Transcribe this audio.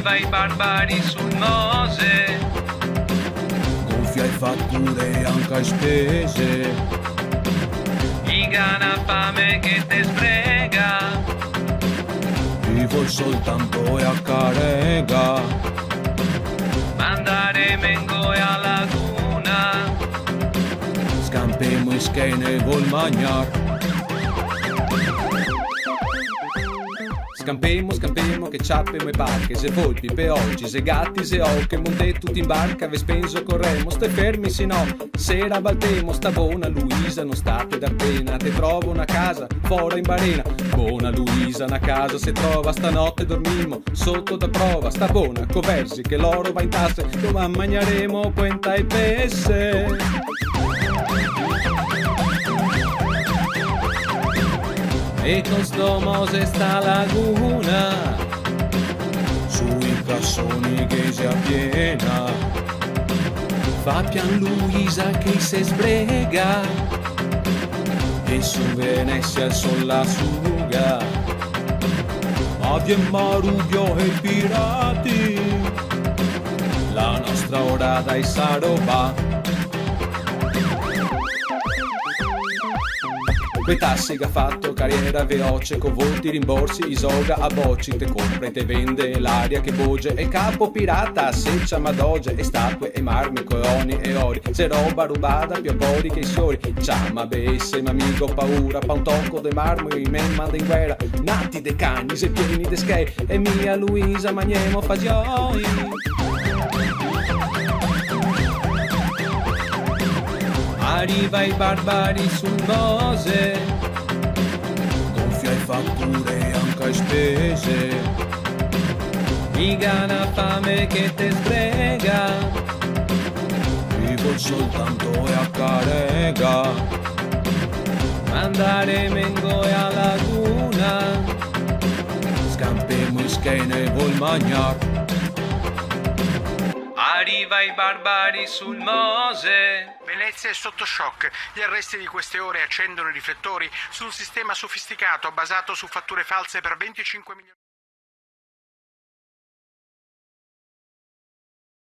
Arriva i barbari sul Mose, gonfia e fatture anche a spese, i gana fame che te sbrega, vivo soltanto e a carega, mandare mengo e a laguna, scampemo in schene vol magnar. Scampemo che ciappemo e barche, se volpi, peoggi, se gatti, se ocche, monte tutti in barca, ve spenso corremo, stai fermi se no, sera baltemo, sta buona Luisa, non state da pena, te trovo una casa, fora in barena, buona Luisa, una casa se trova, stanotte dormimo, sotto da prova, sta buona, coversi che l'oro va in tasse, domani mangiaremo quenta e pesse. E con sto Mose sta laguna, sui cassoni che si appiena, fa pian Luisa che se sbrega, e su Venezia il sol la suga, ma vien Marubio e i pirati, la nostra ora dai sa roba. Quei tassi che ha fatto carriera veloce, con volti rimborsi, isoga a bocci, te compra e te vende l'aria che voge, e capo pirata seccia madoge, e statue e marmi, cooni e ori, se roba rubata più abori che i fiori, ciama besse, m'amico paura, pa un tocco de marmo i men manda in guerra, nati de cani, se pieni de schei, e mia Luisa magnemo fagioi. Arriva i barbari sul Mose, gonfia e fatture anche a spese, i gana fame che te sbrega, vivo soltanto e a carega, mandare mengo e a laguna, scampemo in schene vol magnar. arriva i barbari sul Mose. Venezia è sotto shock. Gli arresti di queste ore accendono i riflettori su un sistema sofisticato basato su fatture false per 25 milioni.